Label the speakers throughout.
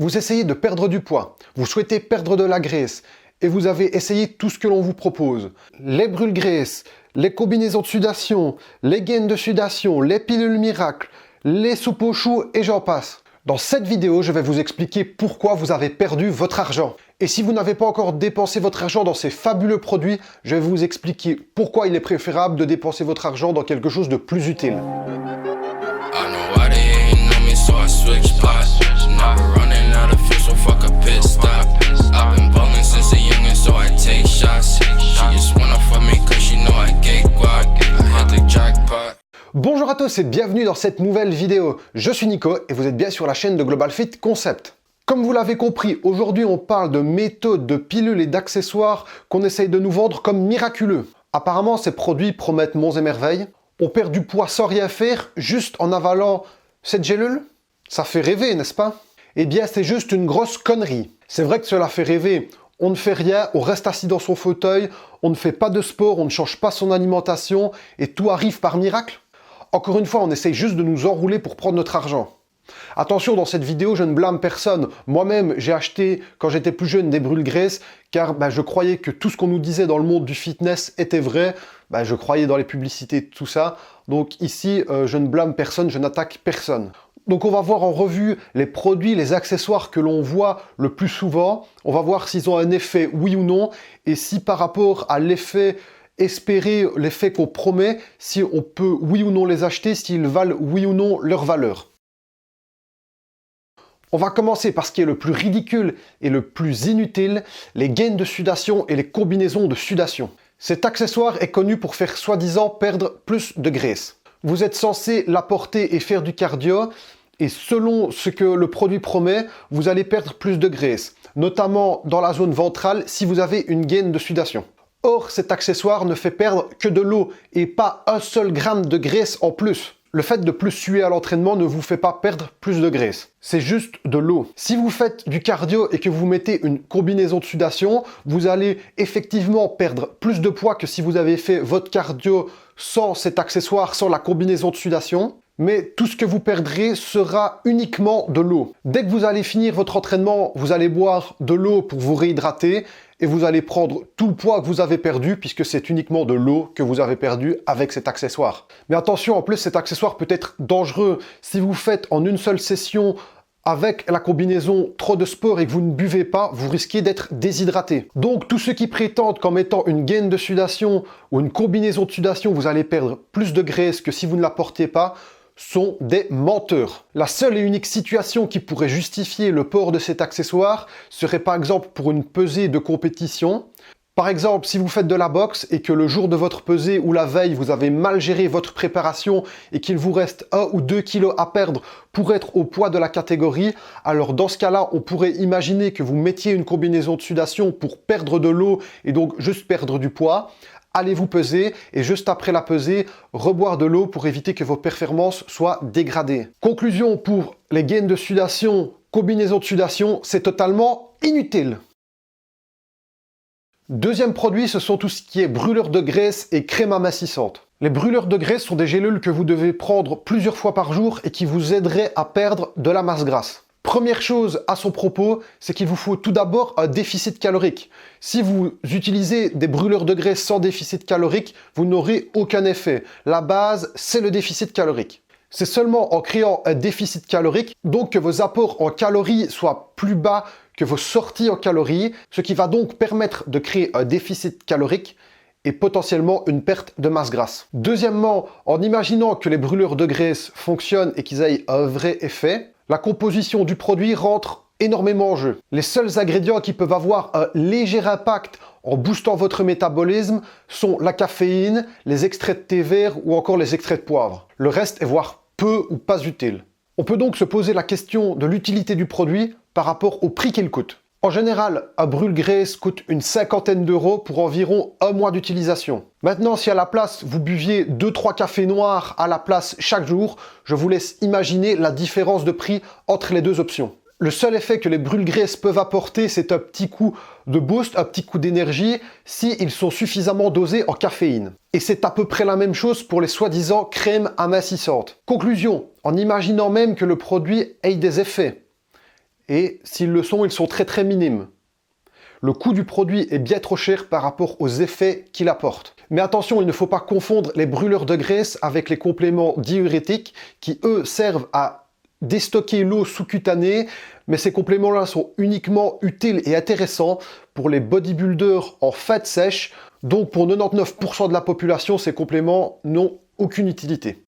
Speaker 1: Vous essayez de perdre du poids, vous souhaitez perdre de la graisse et vous avez essayé tout ce que l'on vous propose. Les brûle-graisse, les combinaisons de sudation, les gaines de sudation, les pilules miracles, les soupes aux choux et j'en passe. Dans cette vidéo, je vais vous expliquer pourquoi vous avez perdu votre argent. Et si vous n'avez pas encore dépensé votre argent dans ces fabuleux produits, je vais vous expliquer pourquoi il est préférable de dépenser votre argent dans quelque chose de plus utile. Bonjour à tous et bienvenue dans cette nouvelle vidéo. Je suis Nico et vous êtes bien sur la chaîne de Global Fit Concept. Comme vous l'avez compris, aujourd'hui on parle de méthodes, de pilules et d'accessoires qu'on essaye de nous vendre comme miraculeux. Apparemment ces produits promettent monts et merveilles. On perd du poids sans rien faire, juste en avalant cette gélule. Ça fait rêver, n'est-ce pas? Eh bien c'est juste une grosse connerie. C'est vrai que cela fait rêver. On ne fait rien, on reste assis dans son fauteuil, on ne fait pas de sport, on ne change pas son alimentation et tout arrive par miracle. Encore une fois, on essaye juste de nous enrouler pour prendre notre argent. Attention, dans cette vidéo, je ne blâme personne. Moi-même, j'ai acheté, quand j'étais plus jeune, des brûle-graisse, car je croyais que tout ce qu'on nous disait dans le monde du fitness était vrai. Je croyais dans les publicités, tout ça. Donc ici, je ne blâme personne, je n'attaque personne. Donc on va voir en revue les produits, les accessoires que l'on voit le plus souvent. On va voir s'ils ont un effet oui ou non, et si par rapport à l'effet espérer l'effet qu'on promet, si on peut oui ou non les acheter, s'ils valent oui ou non leur valeur. On va commencer par ce qui est le plus ridicule et le plus inutile, les gaines de sudation et les combinaisons de sudation. Cet accessoire est connu pour faire soi-disant perdre plus de graisse. Vous êtes censé l'apporter et faire du cardio, et selon ce que le produit promet, vous allez perdre plus de graisse, notamment dans la zone ventrale si vous avez une gaine de sudation. Or, cet accessoire ne fait perdre que de l'eau et pas un seul gramme de graisse en plus. Le fait de plus suer à l'entraînement ne vous fait pas perdre plus de graisse. C'est juste de l'eau. Si vous faites du cardio et que vous mettez une combinaison de sudation, vous allez effectivement perdre plus de poids que si vous avez fait votre cardio sans cet accessoire, sans la combinaison de sudation. Mais tout ce que vous perdrez sera uniquement de l'eau. Dès que vous allez finir votre entraînement, vous allez boire de l'eau pour vous réhydrater et vous allez prendre tout le poids que vous avez perdu puisque c'est uniquement de l'eau que vous avez perdu avec cet accessoire. Mais attention, en plus cet accessoire peut être dangereux. Si vous faites en une seule session avec la combinaison trop de sport et que vous ne buvez pas, vous risquez d'être déshydraté. Donc tous ceux qui prétendent qu'en mettant une gaine de sudation ou une combinaison de sudation, vous allez perdre plus de graisse que si vous ne la portiez pas, sont des menteurs. La seule et unique situation qui pourrait justifier le port de cet accessoire serait par exemple pour une pesée de compétition. Par exemple, si vous faites de la boxe et que le jour de votre pesée ou la veille, vous avez mal géré votre préparation et qu'il vous reste 1 ou 2 kilos à perdre pour être au poids de la catégorie, alors dans ce cas-là, on pourrait imaginer que vous mettiez une combinaison de sudation pour perdre de l'eau et donc juste perdre du poids. Allez vous peser et juste après la pesée, reboire de l'eau pour éviter que vos performances soient dégradées. Conclusion pour les gaines de sudation, combinaison de sudation, c'est totalement inutile. Deuxième produit, ce sont tout ce qui est brûleur de graisse et crème amincissante. Les brûleurs de graisse sont des gélules que vous devez prendre plusieurs fois par jour et qui vous aideraient à perdre de la masse grasse. Première chose à son propos, c'est qu'il vous faut tout d'abord un déficit calorique. Si vous utilisez des brûleurs de graisse sans déficit calorique, vous n'aurez aucun effet. La base, c'est le déficit calorique. C'est seulement en créant un déficit calorique, donc que vos apports en calories soient plus bas que vos sorties en calories, ce qui va donc permettre de créer un déficit calorique et potentiellement une perte de masse grasse. Deuxièmement, en imaginant que les brûleurs de graisse fonctionnent et qu'ils aient un vrai effet, la composition du produit rentre énormément en jeu. Les seuls ingrédients qui peuvent avoir un léger impact en boostant votre métabolisme sont la caféine, les extraits de thé vert ou encore les extraits de poivre. Le reste est voire peu ou pas utile. On peut donc se poser la question de l'utilité du produit par rapport au prix qu'il coûte. En général, un brûle-graisse coûte une cinquantaine d'euros pour environ un mois d'utilisation. Maintenant, si à la place, vous buviez 2-3 cafés noirs à la place chaque jour, je vous laisse imaginer la différence de prix entre les deux options. Le seul effet que les brûle-graisse peuvent apporter, c'est un petit coup de boost, un petit coup d'énergie, s'ils sont suffisamment dosés en caféine. Et c'est à peu près la même chose pour les soi-disant crèmes amincissantes. Conclusion, en imaginant même que le produit ait des effets, et s'ils le sont, ils sont très très minimes. Le coût du produit est bien trop cher par rapport aux effets qu'il apporte. Mais attention, il ne faut pas confondre les brûleurs de graisse avec les compléments diurétiques qui, eux, servent à déstocker l'eau sous-cutanée, mais ces compléments-là sont uniquement utiles et intéressants pour les bodybuilders en fête sèche, donc pour 99% de la population, ces compléments n'ont aucune utilité.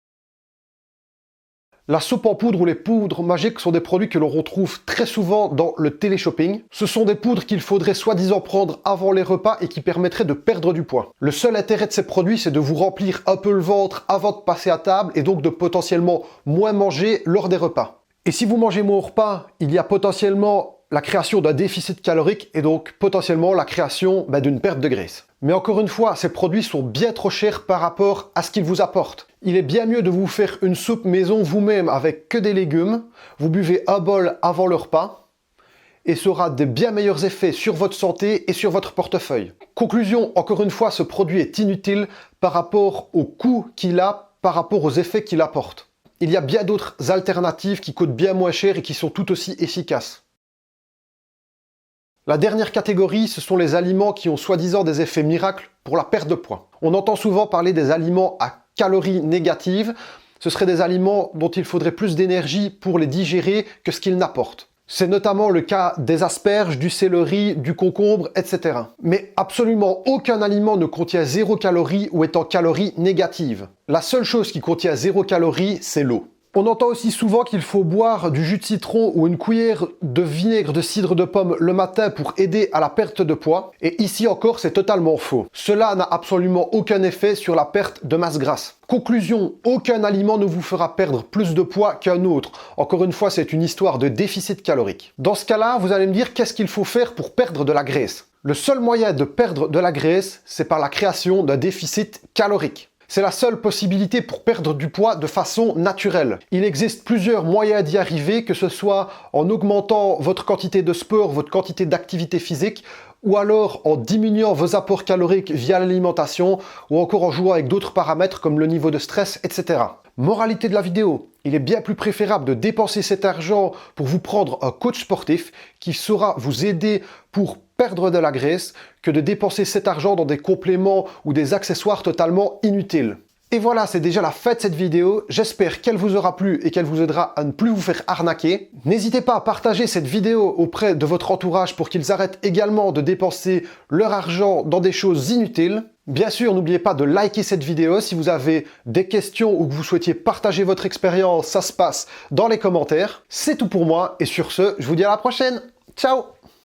Speaker 1: La soupe en poudre ou les poudres magiques sont des produits que l'on retrouve très souvent dans le téléshopping. Ce sont des poudres qu'il faudrait soi-disant prendre avant les repas et qui permettraient de perdre du poids. Le seul intérêt de ces produits, c'est de vous remplir un peu le ventre avant de passer à table et donc de potentiellement moins manger lors des repas. Et si vous mangez moins au repas, il y a potentiellement la création d'un déficit calorique et donc potentiellement la création d'une perte de graisse. Mais encore une fois, ces produits sont bien trop chers par rapport à ce qu'ils vous apportent. Il est bien mieux de vous faire une soupe maison vous-même avec que des légumes, vous buvez un bol avant le repas, et ça aura de bien meilleurs effets sur votre santé et sur votre portefeuille. Conclusion, encore une fois, ce produit est inutile par rapport au coût qu'il a, par rapport aux effets qu'il apporte. Il y a bien d'autres alternatives qui coûtent bien moins cher et qui sont tout aussi efficaces. La dernière catégorie, ce sont les aliments qui ont soi-disant des effets miracles pour la perte de poids. On entend souvent parler des aliments à calories négatives. Ce seraient des aliments dont il faudrait plus d'énergie pour les digérer que ce qu'ils n'apportent. C'est notamment le cas des asperges, du céleri, du concombre, etc. Mais absolument aucun aliment ne contient 0 calories ou est en calories négatives. La seule chose qui contient 0 calories, c'est l'eau. On entend aussi souvent qu'il faut boire du jus de citron ou une cuillère de vinaigre de cidre de pomme le matin pour aider à la perte de poids. Et ici encore, c'est totalement faux. Cela n'a absolument aucun effet sur la perte de masse grasse. Conclusion, aucun aliment ne vous fera perdre plus de poids qu'un autre. Encore une fois, c'est une histoire de déficit calorique. Dans ce cas-là, vous allez me dire qu'est-ce qu'il faut faire pour perdre de la graisse? Le seul moyen de perdre de la graisse, c'est par la création d'un déficit calorique. C'est la seule possibilité pour perdre du poids de façon naturelle. Il existe plusieurs moyens d'y arriver, que ce soit en augmentant votre quantité de sport, votre quantité d'activité physique, ou alors en diminuant vos apports caloriques via l'alimentation, ou encore en jouant avec d'autres paramètres comme le niveau de stress, etc. Moralité de la vidéo, il est bien plus préférable de dépenser cet argent pour vous prendre un coach sportif qui saura vous aider pour perdre de la graisse que de dépenser cet argent dans des compléments ou des accessoires totalement inutiles. Et voilà, c'est déjà la fin de cette vidéo. J'espère qu'elle vous aura plu et qu'elle vous aidera à ne plus vous faire arnaquer. N'hésitez pas à partager cette vidéo auprès de votre entourage pour qu'ils arrêtent également de dépenser leur argent dans des choses inutiles. Bien sûr, n'oubliez pas de liker cette vidéo. Si vous avez des questions ou que vous souhaitiez partager votre expérience, ça se passe dans les commentaires. C'est tout pour moi et sur ce, je vous dis à la prochaine. Ciao!